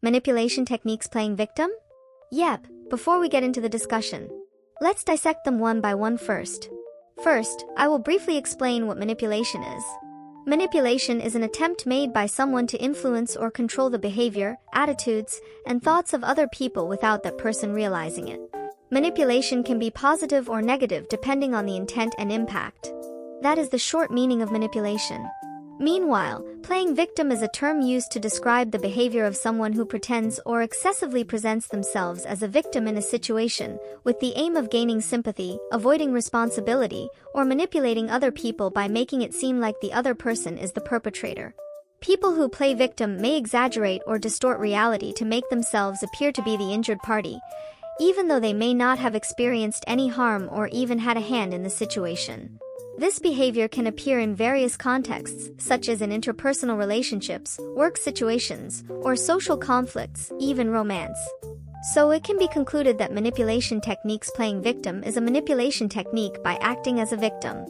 Manipulation techniques playing victim? Yep, before we get into the discussion, let's dissect them one by one first. First, I will briefly explain what manipulation is. Manipulation is an attempt made by someone to influence or control the behavior, attitudes, and thoughts of other people without that person realizing it. Manipulation can be positive or negative depending on the intent and impact. That is the short meaning of manipulation. Meanwhile, playing victim is a term used to describe the behavior of someone who pretends or excessively presents themselves as a victim in a situation, with the aim of gaining sympathy, avoiding responsibility, or manipulating other people by making it seem like the other person is the perpetrator. People who play victim may exaggerate or distort reality to make themselves appear to be the injured party, even though they may not have experienced any harm or even had a hand in the situation. This behavior can appear in various contexts, such as in interpersonal relationships, work situations, or social conflicts, even romance. So it can be concluded that manipulation techniques playing victim is a manipulation technique by acting as a victim.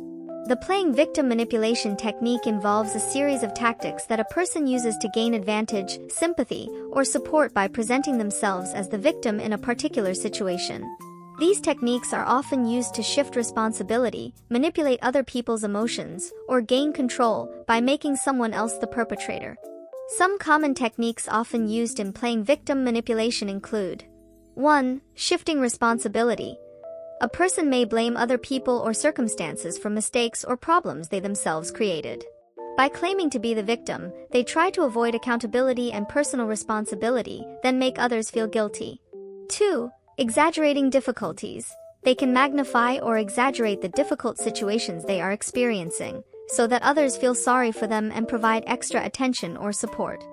The playing victim manipulation technique involves a series of tactics that a person uses to gain advantage, sympathy, or support by presenting themselves as the victim in a particular situation. These techniques are often used to shift responsibility, manipulate other people's emotions, or gain control by making someone else the perpetrator. Some common techniques often used in playing victim manipulation include: 1. Shifting responsibility. A person may blame other people or circumstances for mistakes or problems they themselves created. By claiming to be the victim, they try to avoid accountability and personal responsibility, then make others feel guilty. 2. Exaggerating difficulties. They can magnify or exaggerate the difficult situations they are experiencing, so that others feel sorry for them and provide extra attention or support.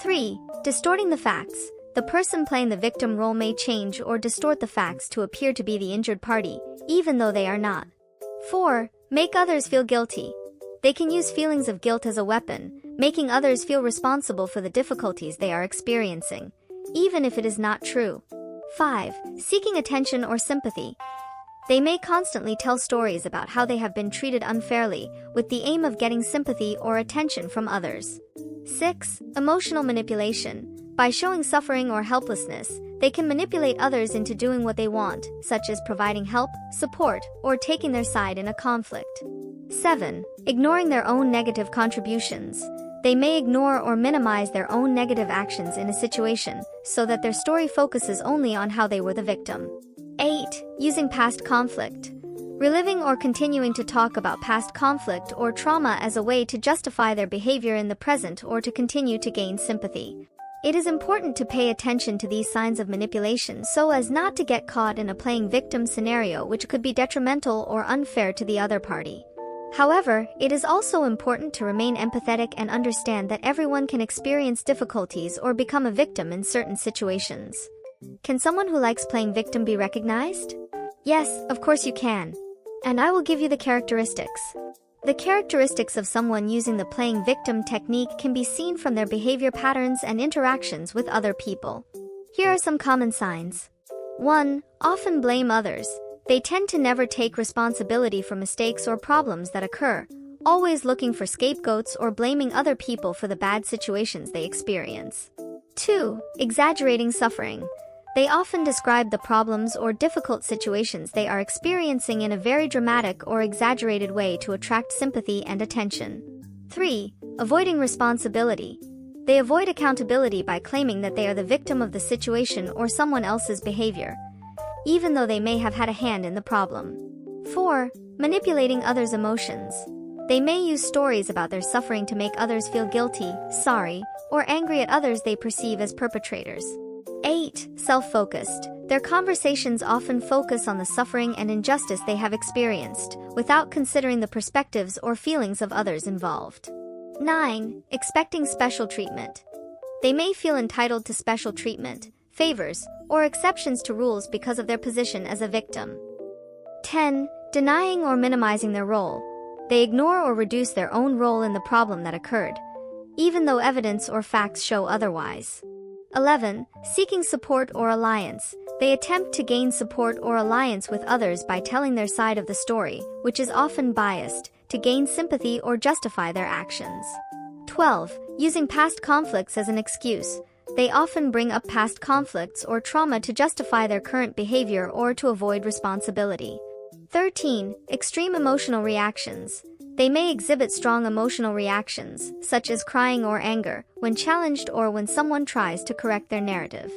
3. Distorting the facts. The person playing the victim role may change or distort the facts to appear to be the injured party, even though they are not. 4. Make others feel guilty. They can use feelings of guilt as a weapon, making others feel responsible for the difficulties they are experiencing, even if it is not true. 5. Seeking attention or sympathy. They may constantly tell stories about how they have been treated unfairly, with the aim of getting sympathy or attention from others. 6. Emotional manipulation. By showing suffering or helplessness, they can manipulate others into doing what they want, such as providing help, support, or taking their side in a conflict. 7. Ignoring their own negative contributions. They may ignore or minimize their own negative actions in a situation, so that their story focuses only on how they were the victim. 8. Using past conflict. Reliving or continuing to talk about past conflict or trauma as a way to justify their behavior in the present or to continue to gain sympathy. It is important to pay attention to these signs of manipulation so as not to get caught in a playing victim scenario which could be detrimental or unfair to the other party. However, it is also important to remain empathetic and understand that everyone can experience difficulties or become a victim in certain situations. Can someone who likes playing victim be recognized? Yes, of course you can. And I will give you the characteristics. The characteristics of someone using the playing victim technique can be seen from their behavior patterns and interactions with other people. Here are some common signs. 1. Often blame others. They tend to never take responsibility for mistakes or problems that occur, always looking for scapegoats or blaming other people for the bad situations they experience. 2. Exaggerating suffering. They often describe the problems or difficult situations they are experiencing in a very dramatic or exaggerated way to attract sympathy and attention. 3. Avoiding responsibility. They avoid accountability by claiming that they are the victim of the situation or someone else's behavior, even though they may have had a hand in the problem. 4. Manipulating others' emotions. They may use stories about their suffering to make others feel guilty, sorry, or angry at others they perceive as perpetrators. 8. Self-focused. Their conversations often focus on the suffering and injustice they have experienced, without considering the perspectives or feelings of others involved. 9. Expecting special treatment. They may feel entitled to special treatment, favors, or exceptions to rules because of their position as a victim. 10. Denying or minimizing their role. They ignore or reduce their own role in the problem that occurred, even though evidence or facts show otherwise. 11. Seeking support or alliance. They attempt to gain support or alliance with others by telling their side of the story, which is often biased, to gain sympathy or justify their actions. 12. Using past conflicts as an excuse. they often bring up past conflicts or trauma to justify their current behavior or to avoid responsibility. 13. Extreme emotional reactions. They may exhibit strong emotional reactions, such as crying or anger, when challenged or when someone tries to correct their narrative.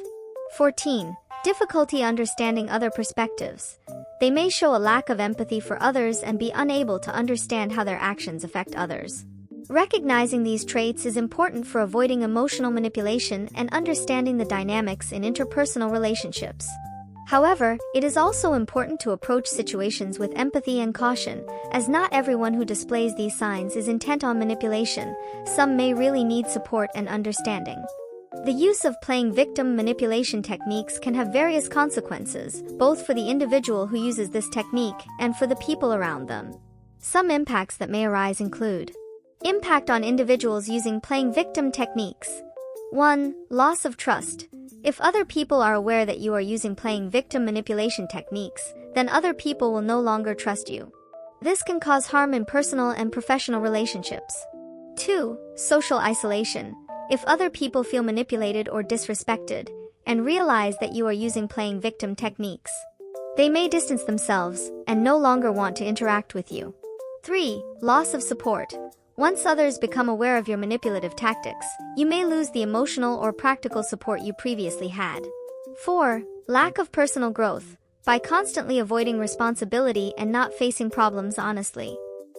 14. Difficulty understanding other perspectives. They may show a lack of empathy for others and be unable to understand how their actions affect others. Recognizing these traits is important for avoiding emotional manipulation and understanding the dynamics in interpersonal relationships. However, it is also important to approach situations with empathy and caution, as not everyone who displays these signs is intent on manipulation. Some may really need support and understanding. The use of playing victim manipulation techniques can have various consequences, both for the individual who uses this technique and for the people around them. Some impacts that may arise include: impact on individuals using playing victim techniques. 1. Loss of trust. If other people are aware that you are using playing victim manipulation techniques, then other people will no longer trust you. This can cause harm in personal and professional relationships. 2. Social isolation. If other people feel manipulated or disrespected, and realize that you are using playing victim techniques, they may distance themselves and no longer want to interact with you. 3. Loss of support. Once others become aware of your manipulative tactics, you may lose the emotional or practical support you previously had. 4. Lack of personal growth. By constantly avoiding responsibility and not facing problems honestly,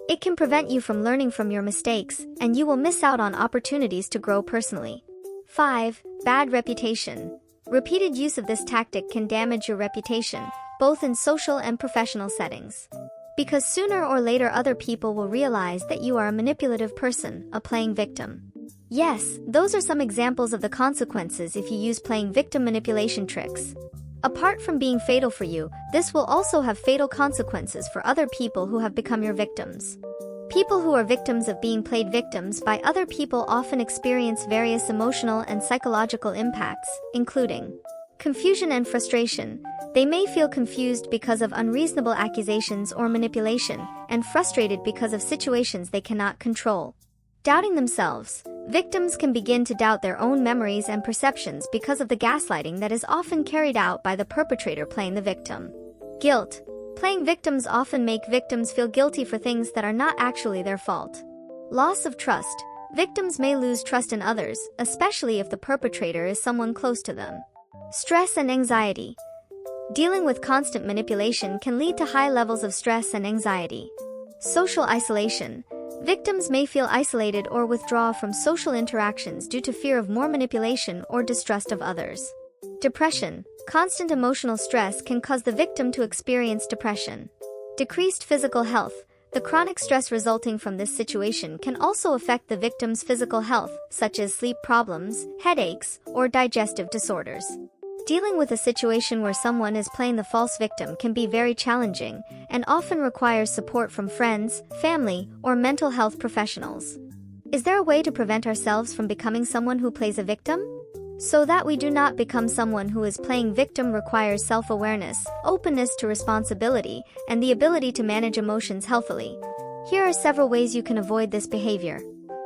it can prevent you from learning from your mistakes, and you will miss out on opportunities to grow personally. 5. Bad reputation. Repeated use of this tactic can damage your reputation, both in social and professional settings. Because sooner or later other people will realize that you are a manipulative person, a playing victim. Yes, those are some examples of the consequences if you use playing victim manipulation tricks. Apart from being fatal for you, this will also have fatal consequences for other people who have become your victims. People who are victims of being played victims by other people often experience various emotional and psychological impacts, including confusion and frustration. They may feel confused because of unreasonable accusations or manipulation, and frustrated because of situations they cannot control. Doubting themselves. Victims can begin to doubt their own memories and perceptions because of the gaslighting that is often carried out by the perpetrator playing the victim. Guilt. Playing victims often make victims feel guilty for things that are not actually their fault. Loss of trust. Victims may lose trust in others, especially if the perpetrator is someone close to them. Stress and anxiety. Dealing with constant manipulation can lead to high levels of stress and anxiety. Social isolation. Victims may feel isolated or withdraw from social interactions due to fear of more manipulation or distrust of others. Depression. Constant emotional stress can cause the victim to experience depression. Decreased physical health. The chronic stress resulting from this situation can also affect the victim's physical health, such as sleep problems, headaches, or digestive disorders. Dealing with a situation where someone is playing the false victim can be very challenging, and often requires support from friends, family, or mental health professionals. Is there a way to prevent ourselves from becoming someone who plays a victim? So that we do not become someone who is playing victim requires self-awareness, openness to responsibility, and the ability to manage emotions healthily. Here are several ways you can avoid this behavior.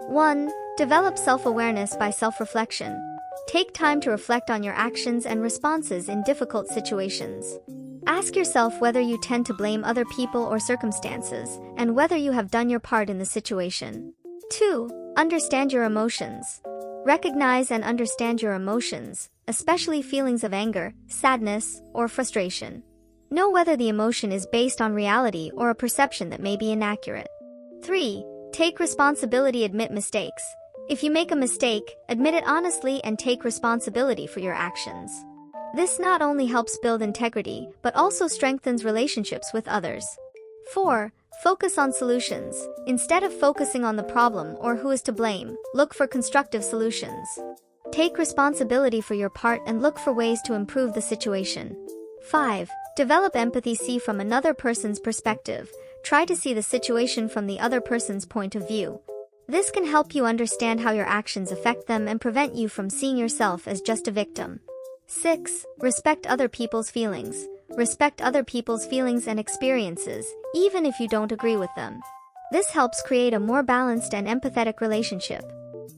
1. Develop self-awareness by self-reflection. Take time to reflect on your actions and responses in difficult situations. Ask yourself whether you tend to blame other people or circumstances, and whether you have done your part in the situation. 2. Understand your emotions. Recognize and understand your emotions, especially feelings of anger, sadness, or frustration. Know whether the emotion is based on reality or a perception that may be inaccurate. 3. Take responsibility. Admit mistakes. If you make a mistake, admit it honestly and take responsibility for your actions. This not only helps build integrity, but also strengthens relationships with others. 4. Focus on solutions. Instead of focusing on the problem or who is to blame, look for constructive solutions. Take responsibility for your part and look for ways to improve the situation. 5. Develop empathy. See from another person's perspective. Try to see the situation from the other person's point of view. This can help you understand how your actions affect them and prevent you from seeing yourself as just a victim. 6. Respect other people's feelings. Respect other people's feelings and experiences, even if you don't agree with them. This helps create a more balanced and empathetic relationship.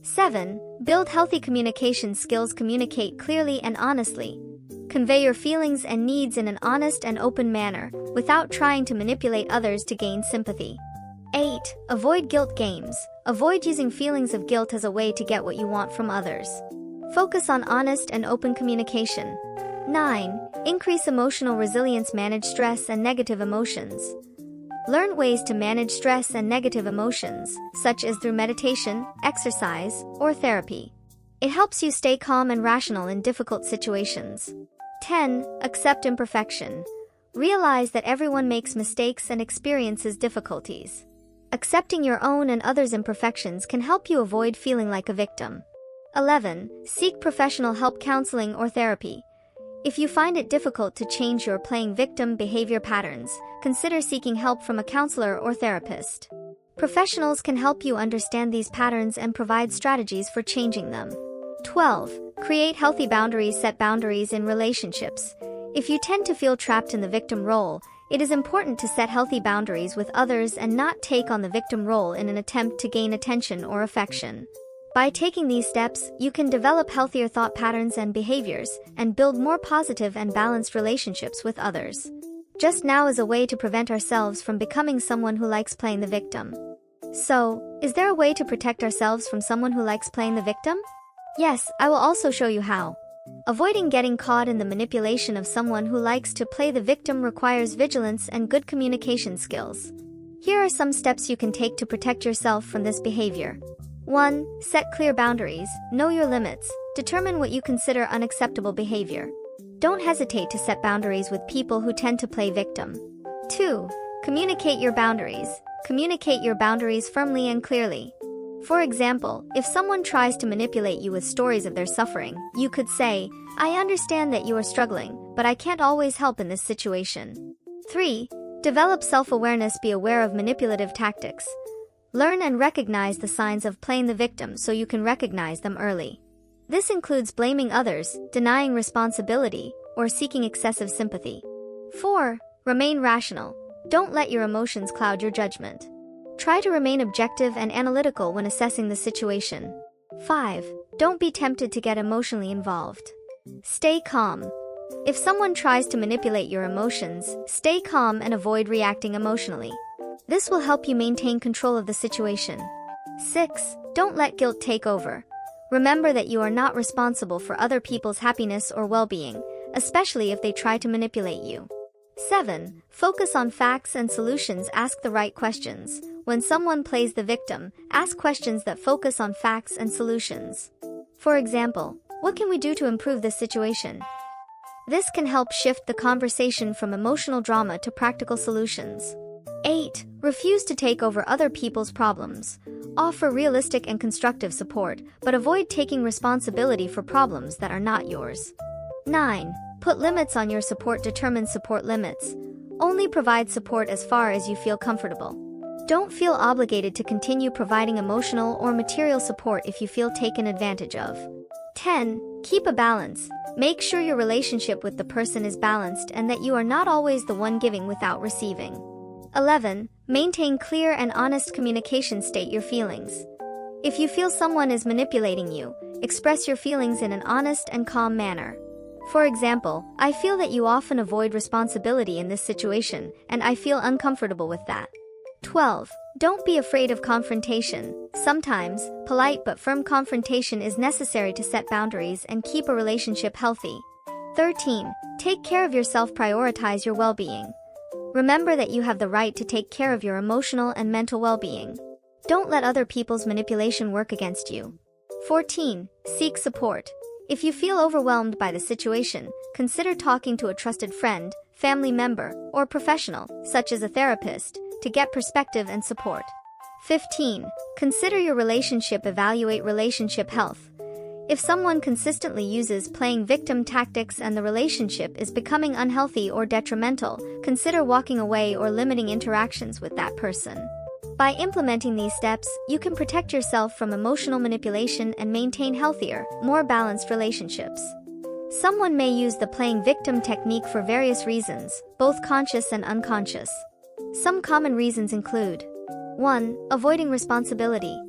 7. Build healthy communication skills. Communicate clearly and honestly. Convey your feelings and needs in an honest and open manner, without trying to manipulate others to gain sympathy. 8. Avoid guilt games. Avoid using feelings of guilt as a way to get what you want from others. Focus on honest and open communication. 9. Increase emotional resilience. Manage stress and negative emotions. Learn ways to manage stress and negative emotions, such as through meditation, exercise, or therapy. It helps you stay calm and rational in difficult situations. 10. Accept imperfection. Realize that everyone makes mistakes and experiences difficulties. Accepting your own and others' imperfections can help you avoid feeling like a victim. 11. Seek professional help. Counseling or therapy. If you find it difficult to change your playing victim behavior patterns, consider seeking help from a counselor or therapist. Professionals can help you understand these patterns and provide strategies for changing them. 12. Create healthy boundaries. Set boundaries in relationships. If you tend to feel trapped in the victim role, it is important to set healthy boundaries with others and not take on the victim role in an attempt to gain attention or affection. By taking these steps, you can develop healthier thought patterns and behaviors, and build more positive and balanced relationships with others. Just now is a way to prevent ourselves from becoming someone who likes playing the victim. So, is there a way to protect ourselves from someone who likes playing the victim? Yes, I will also show you how. Avoiding getting caught in the manipulation of someone who likes to play the victim requires vigilance and good communication skills. Here are some steps you can take to protect yourself from this behavior. 1. Set clear boundaries. Know your limits. Determine what you consider unacceptable behavior. Don't hesitate to set boundaries with people who tend to play victim. 2. Communicate your boundaries. Communicate your boundaries firmly and clearly. For example, if someone tries to manipulate you with stories of their suffering, you could say, "I understand that you are struggling, but I can't always help in this situation." 3. Develop self-awareness. Be aware of manipulative tactics. Learn and recognize the signs of playing the victim so you can recognize them early. This includes blaming others, denying responsibility, or seeking excessive sympathy. 4. Remain rational. Don't let your emotions cloud your judgment. Try to remain objective and analytical when assessing the situation. 5. Don't be tempted to get emotionally involved. Stay calm. If someone tries to manipulate your emotions, stay calm and avoid reacting emotionally. This will help you maintain control of the situation. 6. Don't let guilt take over. Remember that you are not responsible for other people's happiness or well-being, especially if they try to manipulate you. 7. Focus on facts and solutions. Ask the right questions. When someone plays the victim, ask questions that focus on facts and solutions. For example, what can we do to improve this situation? This can help shift the conversation from emotional drama to practical solutions. 8. Refuse to take over other people's problems. Offer realistic and constructive support, but avoid taking responsibility for problems that are not yours. 9. Put limits on your support. Determine support limits. Only provide support as far as you feel comfortable. Don't feel obligated to continue providing emotional or material support if you feel taken advantage of. 10. Keep a balance. Make sure your relationship with the person is balanced and that you are not always the one giving without receiving. 11. Maintain clear and honest communication. State your feelings. If you feel someone is manipulating you, express your feelings in an honest and calm manner. For example, "I feel that you often avoid responsibility in this situation, and I feel uncomfortable with that." 12. Don't be afraid of confrontation. Sometimes, polite but firm confrontation is necessary to set boundaries and keep a relationship healthy. 13. Take care of yourself. Prioritize your well-being. Remember that you have the right to take care of your emotional and mental well-being. Don't let other people's manipulation work against you. 14. Seek support. If you feel overwhelmed by the situation, consider talking to a trusted friend, family member, or professional, such as a therapist, to get perspective and support. 15. Consider your relationship. Evaluate relationship health. If someone consistently uses playing victim tactics and the relationship is becoming unhealthy or detrimental, consider walking away or limiting interactions with that person. By implementing these steps, you can protect yourself from emotional manipulation and maintain healthier, more balanced relationships. Someone may use the playing victim technique for various reasons, both conscious and unconscious. Some common reasons include: 1. Avoiding responsibility.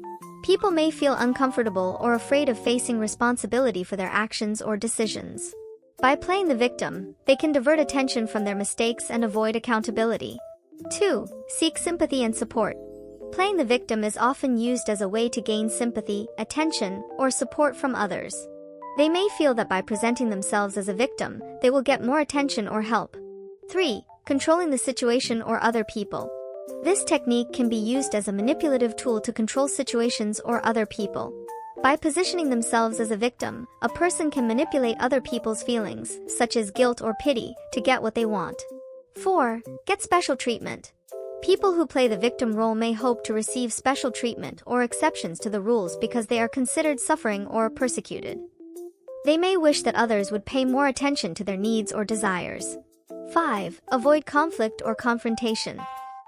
People may feel uncomfortable or afraid of facing responsibility for their actions or decisions. By playing the victim, they can divert attention from their mistakes and avoid accountability. 2. Seek sympathy and support. Playing the victim is often used as a way to gain sympathy, attention, or support from others. They may feel that by presenting themselves as a victim, they will get more attention or help. 3. Controlling the situation or other people. This technique can be used as a manipulative tool to control situations or other people. By positioning themselves as a victim, a person can manipulate other people's feelings, such as guilt or pity, to get what they want. 4. Get special treatment. People who play the victim role may hope to receive special treatment or exceptions to the rules because they are considered suffering or persecuted. They may wish that others would pay more attention to their needs or desires. 5. Avoid conflict or confrontation.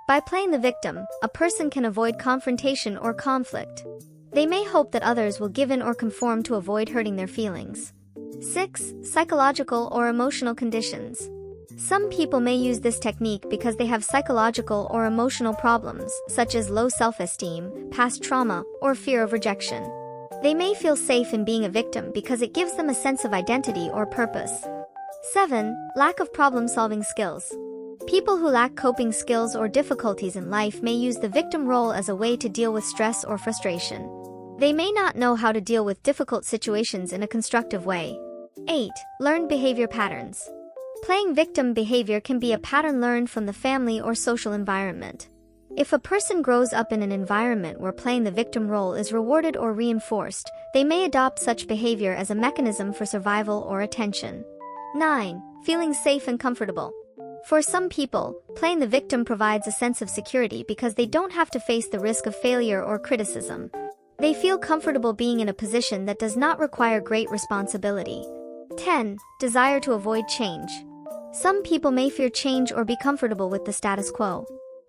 By playing the victim, a person can avoid confrontation or conflict. They may hope that others will give in or conform to avoid hurting their feelings. 6. Psychological or emotional conditions. Some people may use this technique because they have psychological or emotional problems, such as low self-esteem, past trauma, or fear of rejection. They may feel safe in being a victim because it gives them a sense of identity or purpose. 7. Lack of problem-solving skills. People who lack coping skills or difficulties in life may use the victim role as a way to deal with stress or frustration. They may not know how to deal with difficult situations in a constructive way. 8. Learned behavior patterns. Playing victim behavior can be a pattern learned from the family or social environment. If a person grows up in an environment where playing the victim role is rewarded or reinforced, they may adopt such behavior as a mechanism for survival or attention. 9. Feeling safe and comfortable. For some people, playing the victim provides a sense of security because they don't have to face the risk of failure or criticism. They feel comfortable being in a position that does not require great responsibility. 10. Desire to avoid change. Some people may fear change or be comfortable with the status quo.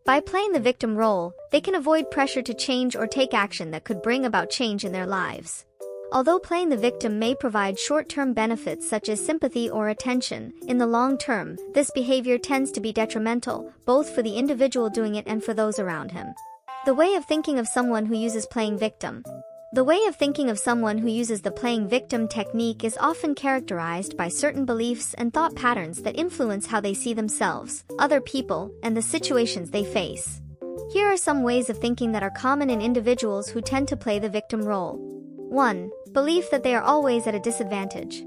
By playing the victim role, they can avoid pressure to change or take action that could bring about change in their lives. Although playing the victim may provide short-term benefits such as sympathy or attention, in the long term, this behavior tends to be detrimental, both for the individual doing it and for those around him. The way of thinking of someone who uses playing victim. The way of thinking of someone who uses the playing victim technique is often characterized by certain beliefs and thought patterns that influence how they see themselves, other people, and the situations they face. Here are some ways of thinking that are common in individuals who tend to play the victim role. 1. Belief that they are always at a disadvantage.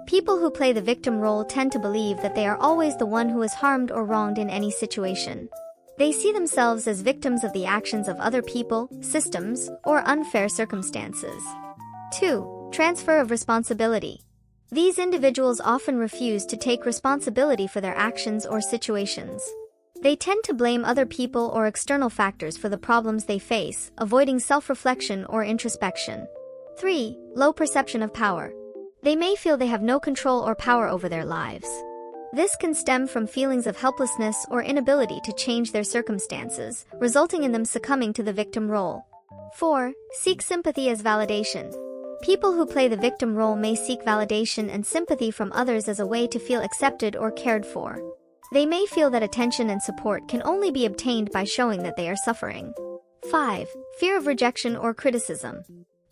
People who play the victim role tend to believe that they are always the one who is harmed or wronged in any situation. They see themselves as victims of the actions of other people, systems, or unfair circumstances. 2. Transfer of responsibility. These individuals often refuse to take responsibility for their actions or situations. They tend to blame other people or external factors for the problems they face, avoiding self-reflection or introspection. 3. Low perception of power. They may feel they have no control or power over their lives. This can stem from feelings of helplessness or inability to change their circumstances, resulting in them succumbing to the victim role. 4. Seek sympathy as validation. People who play the victim role may seek validation and sympathy from others as a way to feel accepted or cared for. They may feel that attention and support can only be obtained by showing that they are suffering. 5. Fear of rejection or criticism.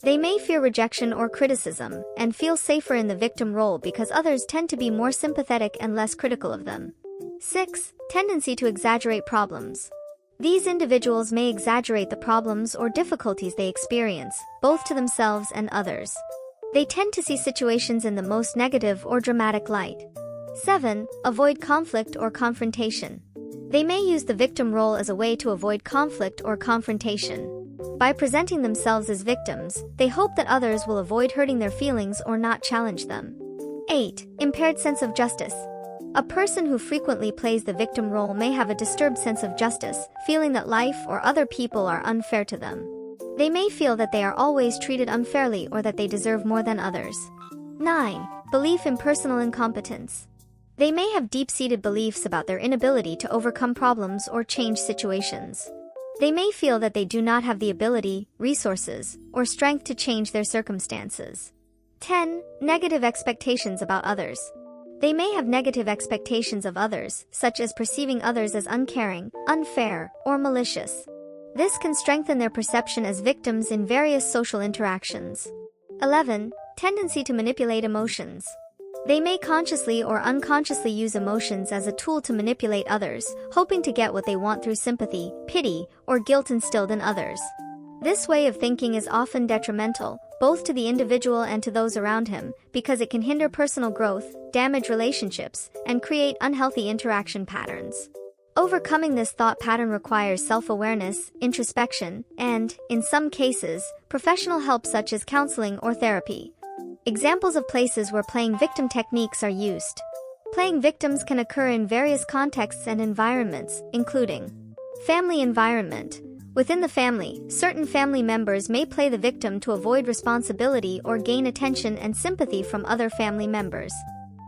They may fear rejection or criticism, and feel safer in the victim role because others tend to be more sympathetic and less critical of them. 6. Tendency to exaggerate problems. These individuals may exaggerate the problems or difficulties they experience, both to themselves and others. They tend to see situations in the most negative or dramatic light. 7. Avoid conflict or confrontation. They may use the victim role as a way to avoid conflict or confrontation. By presenting themselves as victims, they hope that others will avoid hurting their feelings or not challenge them. 8. Impaired sense of justice. A person who frequently plays the victim role may have a disturbed sense of justice, feeling that life or other people are unfair to them. They may feel that they are always treated unfairly or that they deserve more than others. 9. Belief in personal incompetence. They may have deep-seated beliefs about their inability to overcome problems or change situations. They may feel that they do not have the ability, resources, or strength to change their circumstances. 10. Negative expectations about others. They may have negative expectations of others, such as perceiving others as uncaring, unfair, or malicious. This can strengthen their perception as victims in various social interactions. 11. Tendency to manipulate emotions. They may consciously or unconsciously use emotions as a tool to manipulate others, hoping to get what they want through sympathy, pity, or guilt instilled in others. This way of thinking is often detrimental, both to the individual and to those around him, because it can hinder personal growth, damage relationships, and create unhealthy interaction patterns. Overcoming this thought pattern requires self-awareness, introspection, and, in some cases, professional help such as counseling or therapy. Examples of places where playing victim techniques are used. Playing victims can occur in various contexts and environments, including family environment. Within the family, certain family members may play the victim to avoid responsibility or gain attention and sympathy from other family members.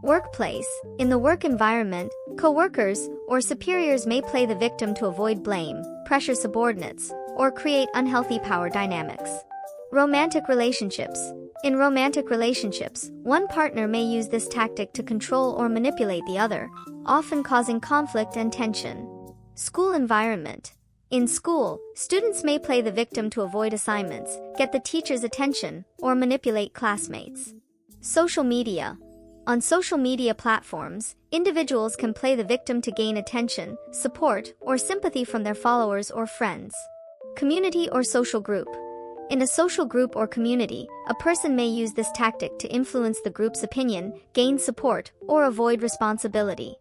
Workplace. In the work environment, co-workers or superiors may play the victim to avoid blame, pressure subordinates, or create unhealthy power dynamics. Romantic relationships. In romantic relationships, one partner may use this tactic to control or manipulate the other, often causing conflict and tension. School environment. In school, students may play the victim to avoid assignments, get the teacher's attention, or manipulate classmates. Social media. On social media platforms, individuals can play the victim to gain attention, support, or sympathy from their followers or friends. Community or social group. In a social group or community, a person may use this tactic to influence the group's opinion, gain support, or avoid responsibility.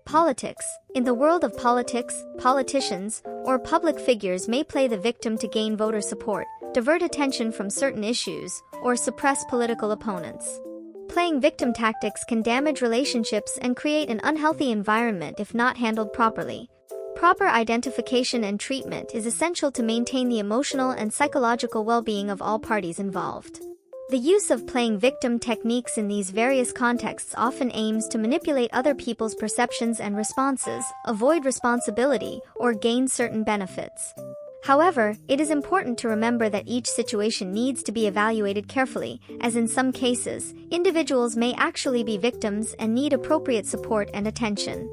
Politics. In the world of politics, politicians or public figures may play the victim to gain voter support, divert attention from certain issues, or suppress political opponents. Playing victim tactics can damage relationships and create an unhealthy environment if not handled properly. Proper identification and treatment is essential to maintain the emotional and psychological well-being of all parties involved. The use of playing victim techniques in these various contexts often aims to manipulate other people's perceptions and responses, avoid responsibility, or gain certain benefits. However, it is important to remember that each situation needs to be evaluated carefully, as in some cases, individuals may actually be victims and need appropriate support and attention.